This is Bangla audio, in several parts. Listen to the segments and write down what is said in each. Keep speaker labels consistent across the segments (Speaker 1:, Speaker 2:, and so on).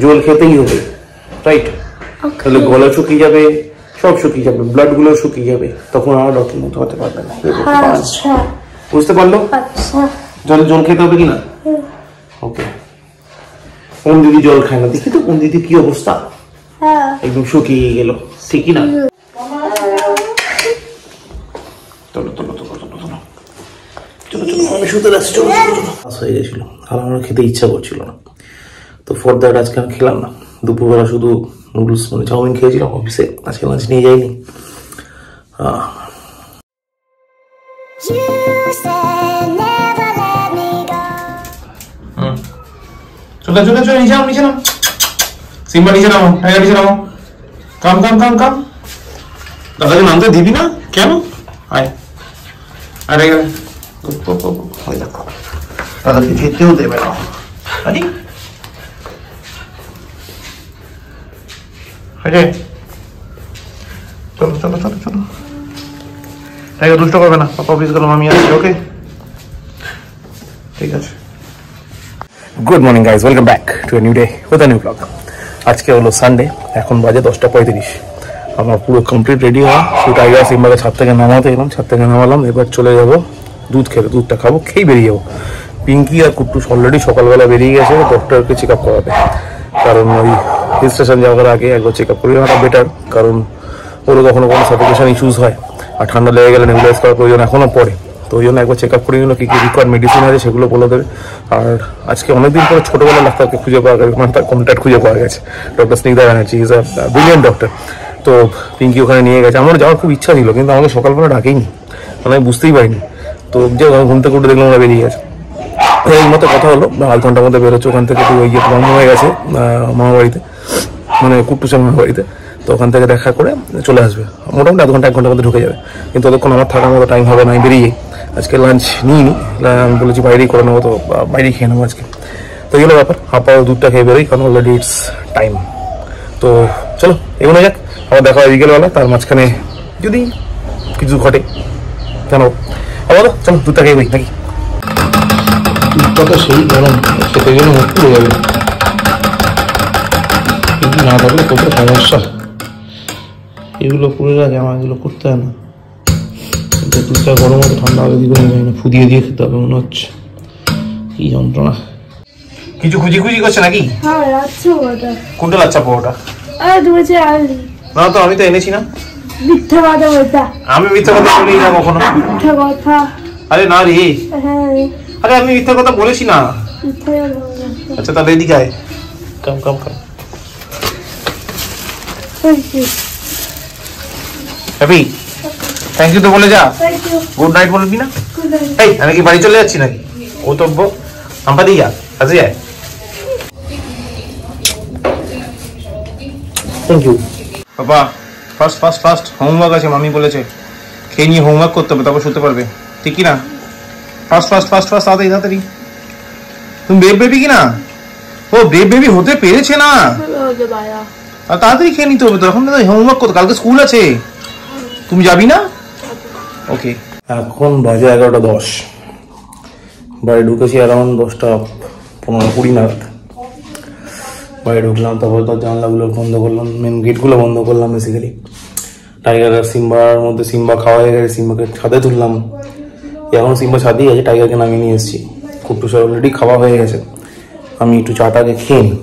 Speaker 1: জল খেতেই হবে, রাইট? তাহলে গলা শুকিয়ে যাবে, সব শুকিয়ে যাবে, ব্লাড গুলো শুকিয়ে যাবে, তখন আর ডক্টর মতো হতে পারবে না। বুঝতে পারলো? জল খেতে হবে কিনা? ওকে। কোন দিদি জল খায় না, দেখি তো কোন দিদি কি অবস্থা, একদম শুকিয়ে গেল, ঠিকই না? চলো চলো চলো চলো চলো চলো চলো, আমি শুতে যাচ্ছি, চলো চলো চলো। হয়ে গেছিল আর আমার খেতে ইচ্ছা করছিল না, তো ফর দ্যাট আজকে আমি খেলাম না। দুপুরবেলা শুধু নুডলস মানে চাউমিন খেয়েছিলাম অফিসে, আজকে লাঞ্চ নিয়ে যাইনি। চলে চলে চলে, নিচে নাও, নিচে নাও সিম্বা, নিচে নাও, টাইগার নিচে নাও, কাম কাম কাম কাম। দাদাকে নামতে দিবি না কেন? আয় আরে দাদাকে যেতেও দেবে না। চলো চলো চলো চলো, টাইগার দুষ্ট করবে না, পাপা অফিস গেলাম, আমি আসছি। ওকে, ঠিক আছে। Good morning guys, welcome back to a new day with a new blog. আজকে হলো সানডে, এখন বাজে 10:35। আমার পুরো কমপ্লিট রেডি হওয়া, শুধু টাইগার সিম্বাকে ছাদ থেকে নামাতে গেলাম, ছাদ থেকে নামালাম, এবার চলে যাবো দুধ খেতে, দুধটা খাবো, খেয়েই বেরিয়ে যাবো। পিঙ্কি আর কুট্টুস অলরেডি সকালবেলা বেরিয়ে গেছে ডক্টরকে চেক আপ করাবে, কারণ ওই হিল স্টেশন যাওয়ার আগে একবার চেক আপ করে নেওয়াটা বেটার, কারণ ওরও কখনো কোনো সাফোকেশন ইস্যুস হয় আর ঠান্ডা লেগে গেলে নেবুলাইজ করার প্রয়োজন এখনও পড়ে, তো ওই জন্য একবার চেক আপ করে নিল, কী কী রিকোয়ার্ড মেডিসিন আছে সেগুলো বলে দেবে। আর আজকে অনেকদিন পরে ছোটোবেলার ডাক্তারকে খুঁজে পাওয়া গেছে, মানে তার কন্ট্যাক্ট খুঁজে পাওয়া গেছে, doctor Snigdha Banerjee, is a brilliant doctor. তো পিঙ্কি ওখানে নিয়ে গেছে, আমার যাওয়ার খুব ইচ্ছা ছিল, কিন্তু আমাকে সকালবেলা ডাকেইনি, মানে আমি বুঝতেই পারিনি। তো যে ঘুম থেকে উঠে দেখলাম ওরা বেরিয়ে গেছে, এই মতো কথা হলো, আধ ঘন্টার মধ্যে বেরোচ্ছে ওখান থেকে। তো ওই গিয়ে লম্ব হয়ে গেছে মামাবাড়িতে, মানে কুট্টুসের মামাবাড়িতে, তো ওখান থেকে দেখা করে চলে আসবে, মোটামুটি আধ ঘন্টা 1 ঘন্টার মধ্যে ঢুকে যাবে। কিন্তু ততক্ষণ আমার থাকার মতো টাইম হবে না, আমি বেরিয়ে আজকে লাঞ্চ নিইনি, আমি বলেছি বাইরেই করে নেবো, তো বাইরেই খেয়ে নেবো আজকে। তো এগুলো ব্যাপার, হাঁপাও দুধটা খেয়ে বেরোই, কারণ অলরেডি ইটস টাইম। তো চলো এগুলো যাক, আবার দেখা হয় বিকেলবেলা, তার মাঝখানে যদি কিছু ঘটে জানাবো। আবার চলো দুধটা খেয়ে বেরোই নাকি। দুধটা তো সেই গরম, খেতে গেলে মুখ পুড়ে যাবে, কিন্তু না থাকলে কত সমস্যা। এগুলো পুড়ে রাখে, আমার এগুলো করতে হয় না, কিন্তু দুধটা গরম হতে ঠান্ডা হবে দিকে নিয়ে যায় না, ফুদিয়ে দিয়ে খেতে হবে মনে হচ্ছে, কি যন্ত্রণা। কিছু খুঁজি খুঁজি করছে নাকি? কোনটা লাচ্ছা পোহাটা? না তো আমি তো এনেছি না, মিথ্যা কথা বলতা। আমি মিথ্যা কথা বলি না কখনো, মিথ্যা কথা। আরে না রে, আরে আমি মিথ্যা কথা বলেছি না। আচ্ছা তাহলে এদিকে আয়, কাম কাম কাম। হ্যাপি, থ্যাংক ইউ তো বলে যা, গুড নাইট বলবি না? এই আমি কি বাড়ি চলে যাচ্ছি নাকি? কর্তব্য আমপা দিয়ে যা, কাজে যায়। থ্যাংক ইউ বাবা। ফার্স্ট ফার্স্ট ফার্স্ট হোমওয়ার্ক আছে, মামি বলেছে খেয়ে নিয়ে হোমওয়ার্ক করতে হবে, তারপর শুতে পারবে, ঠিক কি না? ফার্স্ট ফার্স্ট ফার্স্ট ফার্স্ট তাড়াতাড়ি তাড়াতাড়ি। তুমি বেব বেবি কি না? ও বেব বেবি হতে পেরেছে না, আর তাড়াতাড়ি খেয়ে নিতে হবে তো, এখন হোমওয়ার্ক করতে, কালকে স্কুল আছে, তুমি যাবি না? ওকে। এখন বাজে 11:10, বাড়ি ঢুকেছি অ্যারাউন্ড 10:15-20 নাগাদ। বাড়ি ঢুকলাম, তারপর তো জানলাগুলো বন্ধ করলাম, মেন গেটগুলো বন্ধ করলাম বেসিক্যালি। টাইগার আর সিম্বার মধ্যে সিম্বা খাওয়া হয়ে গেছে, সিম্বাকে ছাদে তুললাম, এখন সিম্বা ছাদেই আছে, টাইগারকে নামিয়ে নিয়ে এসেছি। কুট্টুসের অলরেডি খাওয়া হয়ে গেছে, আমি একটু চাটাকে খেয়ে নিই,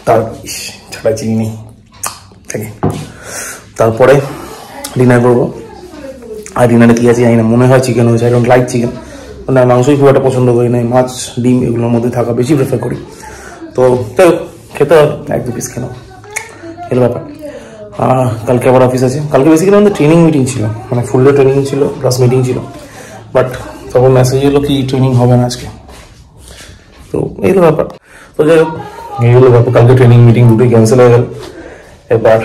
Speaker 1: তার ছাটা চিনি নেই থাকে, তারপরে ডিনার করবো। আর ডিনারে কি আছে জানি না, মনে হয় চিকেন হয়েছে, আই ডোন্ট লাইক চিকেন, মানে মাংসই খুব একটা পছন্দ করি না, মাছ ডিম এগুলোর মধ্যে থাকা বেশি প্রেফার করি। তো চলো খেতে হবে, 1-2 পিস খেলাম, এগুলো ব্যাপার। কালকে আবার অফিস আছে, কালকে বেসিক্যালি আমাদের ট্রেনিং মিটিং ছিল, মানে ফুল ডে ট্রেনিং ছিল প্লাস মিটিং ছিল, বাট তখন মেসেজ এলো কি ট্রেনিং হবে না আজকে, তো এইগুলো ব্যাপার। তো যাই হোক এইগুলো ব্যাপার, কালকে ট্রেনিং মিটিং দুটোই ক্যান্সেল হয়ে গেল। এবার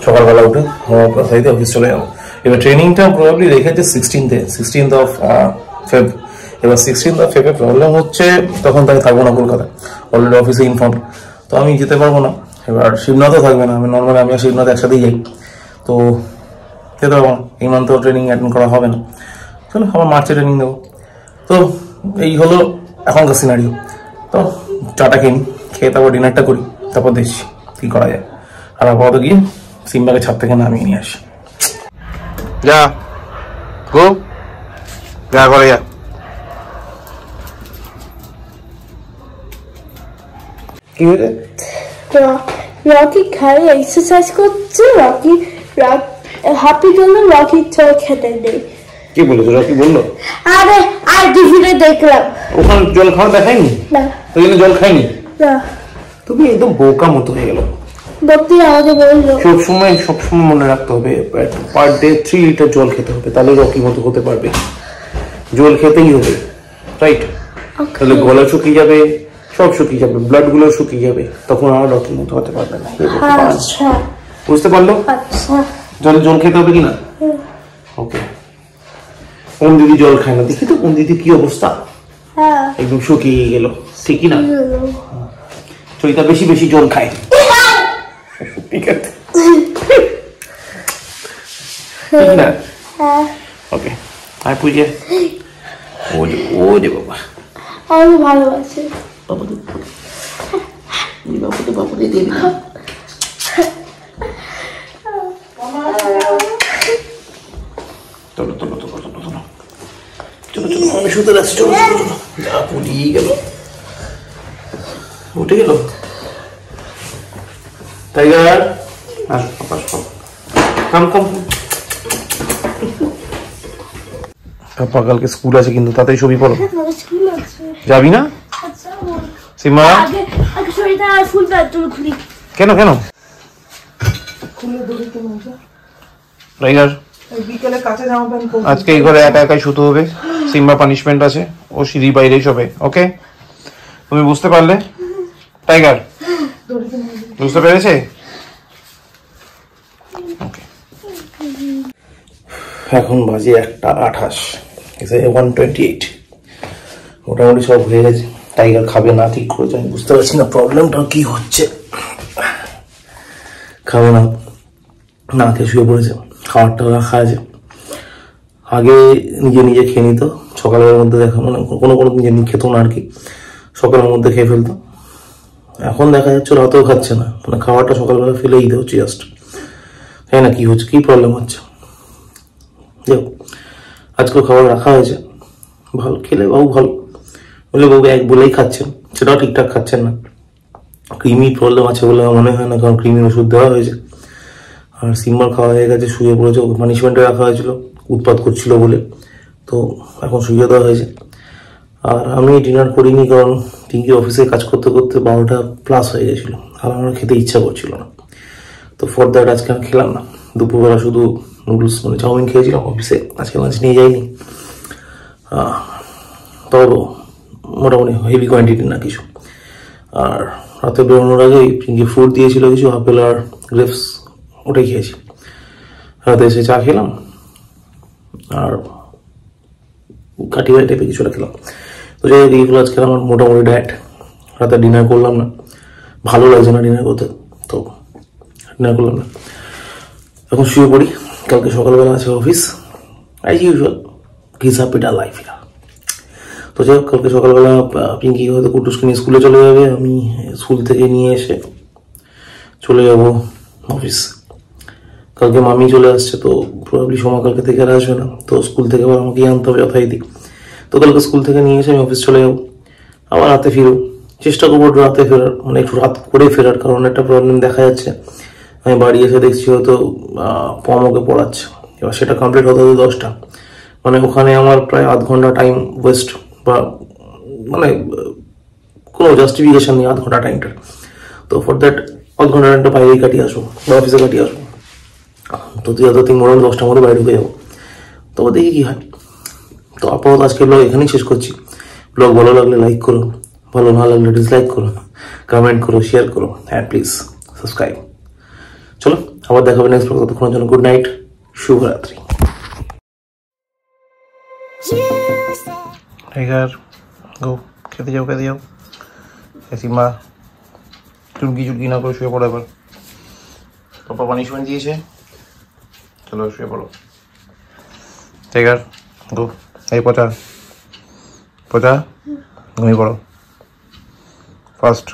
Speaker 1: সকালবেলা উঠে সাইতে অফিস চলে যাবো। এবার ট্রেনিংটা প্রবাবলি রেখেছে 16th of Feb। এবার 16th of Feb প্রবলেম হচ্ছে, তখন তাই থাকবো না কলকাতায়, অলরেডি অফিসে ইনফর্ম, তো আমি যেতে পারবো না। এবার শিবনাথও থাকবে না, আমি নর্মালি আমি আর শিবনাথ একসাথেই যাই, তো যেতে পারবো না, এই মান্থেও ট্রেনিং অ্যাটেন্ড করা হবে না। চলো আবার মার্চে ট্রেনিং দেবো। তো এই হলো এখনকার সিনারিও। তো চাটা খেয়ে তারপর ডিনারটা করি, তারপর দেখছি কি করা যায়। আর আপাতত গিয়ে সিম্বাকে ছাদ থেকে নামিয়ে নিয়ে আসি। যা গো, যা করে যা। কি হয়েছে?
Speaker 2: রকি খালি এক্সারসাইজ করছে, রকি হ্যাপির জন্য রকি চল খেতে দেয়।
Speaker 1: কি বলেছো? রকি বললো?
Speaker 2: আরে আর টিভিতে দেখলাম।
Speaker 1: ওখানে জল খাওয়া দেখায়নি?
Speaker 2: না।
Speaker 1: ওই জন্য জল খাইনি?
Speaker 2: না।
Speaker 1: তুমি একদম বোকা মতো হয়ে গেল।
Speaker 2: বক্তি আমাকে বললো
Speaker 1: সবসময় মনে রাখতে হবে পার ডে 3 লিটার জল খেতে হবে, তাহলে রকি মতো হতে পারবে। জল খেতেই হবে, রাইট? তাহলে গলা শুকিয়ে যাবে, সব শুকিয়ে যাবে, ব্লাড গুলো শুকিয়ে যাবে, তখন আর রকির মতো হতে পারবে না।
Speaker 2: আচ্ছা,
Speaker 1: বুঝতে পারলো?
Speaker 2: আচ্ছা,
Speaker 1: জল খেতে হবে কিনা? ওকে। কোন দিদি জল খায় না, দেখি তো কোন দিদি কি অবস্থা, একদম শুকিয়ে গেল, ঠিকই না? চরিতা বেশি বেশি জল খায়, ঠিক আছে? ঠিক না? ওকে। আর পূজা, ও যে বাবা
Speaker 2: আমি ভালোবাসি।
Speaker 1: বাবাকে দিয়ে দিবি। চলো চলো চলো চলো চলো চলো চলো, আমি শুতে যাচ্ছি। চলো চলো চলো, যা পুড়িয়ে গেল, উঠে গেল। টাইগার কাম কাম। পাপা কালকে স্কুল আছে কিন্তু তাতেই ছবি পড়ো। যাবি না? সিম্বা কেন কেন? টাইগার আজকে এই ঘরে একা একাই শুতে হবে। সিম্বা পানিশমেন্ট আছে, ও সিঁড়ির বাইরেই শোবে। ওকে, তুমি বুঝতে পারলে? টাইগার বুঝতে পেরেছে? এখন বাজে 1:28, 1:28। মোটামুটি সব হয়ে গেছে। টাইগার খাবে না ঠিক করেছে, আমি বুঝতে পারছি না প্রবলেমটা কি হচ্ছে। খাবে না, না খেয়ে শুয়ে পড়েছে। খাবারটা রাখা আছে, আগে নিজে নিজে খেয়ে নিত সকালের মধ্যে, দেখা মানে কোনো কোনো দিন খেত না আর কি, সকালের মধ্যে খেয়ে ফেলতো। এখন দেখা যাচ্ছে রাতেও খাচ্ছে না, মানে খাবারটা সকালবেলা ফেলেই দিতে হচ্ছে জাস্ট। তাই না? কি হচ্ছে, কি প্রবলেম হচ্ছে? যাও, আজকেও খাবার রাখা হয়েছে, ভালো খেলে বাবু ভালো বলে, বাবু এক বলেই খাচ্ছেন, সেটাও ঠিকঠাক খাচ্ছেন না। ক্রিমি প্রবলেম আছে বলে আমার মনে হয় না, কারণ ক্রিমির ওষুধ দেওয়া হয়েছে। আর সিম্বার খাওয়া হয়ে গেছে, শুয়ে পড়েছে, পানিশমেন্টে রাখা হয়েছিল উৎপাত করছিল বলে, তো এখন শুয়ে দেওয়া হয়েছে। আর আমি ডিনার করিনি, কারণ পিঙ্কি অফিসে কাজ করতে করতে 12টা+ হয়ে গেছিলো, আর আমার খেতে ইচ্ছা করছিল না। তো ফর দ্যাট আজকে আমি খেলাম না। দুপুরবেলা শুধু নুডলস মানে চাউমিন খেয়েছিলাম অফিসে, আজকে লাঞ্চ নিয়ে যাইনি। তবে মোটামুটি হেভি কোয়ান্টিটি না কিছু। আর রাতে বেরোনোর আগে পিঙ্কি ফ্রুট দিয়েছিল কিছু, আপেল আর গ্রেপস, ওটাই খেয়েছি। রাতে এসে চা খেলাম আর কাটিবাড়ি টাইপের কিছুটা খেলাম। তো যাই হোক, এইগুলো আজকে আমার মোটামুটি ডায়েট। রাতে ডিনার করলাম না, ভালো লাগছে না ডিনার করতে, তো ডিনার করলাম না। এখন শুয়ে পড়ি, কালকে সকালবেলা আছে অফিস, অ্যাজ ইউজুয়াল, ঘিসা পিটা লাইফ। তো যাই হোক, কালকে সকালবেলা পিঙ্কি হয়তো কুটুসকে নিয়ে স্কুলে চলে যাবে, আমি স্কুল থেকে নিয়ে এসে চলে যাব অফিস। কালকে মামি চলে আসছে, তো প্রবাবলি সময় কালকে থেকে আর আসবে না, তো স্কুল থেকে আবার আমাকেই আনতে হবে যথারীতি। তো কালকে স্কুল থেকে নিয়ে এসে আমি অফিস চলে যাবো, আবার রাতে ফিরব। চেষ্টা করবো রাতে ফেরার, মানে একটু রাত করে ফেরার, কারণ একটা প্রবলেম দেখা যাচ্ছে। আমি বাড়ি এসে দেখছি হয়তো পমকে পড়াচ্ছে, এবার সেটা কমপ্লিট হতে হতে 10টা, মানে ওখানে আমার প্রায় আধ ঘন্টা টাইম ওয়েস্ট, বা মানে কোনো জাস্টিফিকেশন নেই আধ ঘন্টা টাইমটা। তো ফর দ্যাট আধ ঘন্টা টাইমটা বাইরেই কাটিয়ে আসবো বা অফিসে কাটিয়ে আসবো। তো তুই হয়তো 3 মোটামুটি 10টার মধ্যে বাইরে ঢুকে যাবো, তবে দেখি কি হয়। তো আপাতত আজকের ব্লগ এখানেই শেষ করছি। ব্লগ ভালো লাগলে লাইক করো, ভালো না লাগলে ডিসলাইক করো, কমেন্ট করো, শেয়ার করো, হ্যাঁ প্লিজ সাবস্ক্রাইব। চলো আবার দেখাবে নেক্সট ব্লগ, ততক্ষণের জন্য গুড নাইট, শুভরাত্রি। টাইগার গো, খেতে যাও খেতে যাও। সিম্বা চুলকি চুলকি না করে শুয়ে পড়ো এবার। পাপা পানিশমেন্ট দিয়েছে, চলো শুয়ে পড়ো। টাইগার গো, এই পচা পচা ঘুমিয়ে পড়ো। ফার্স্ট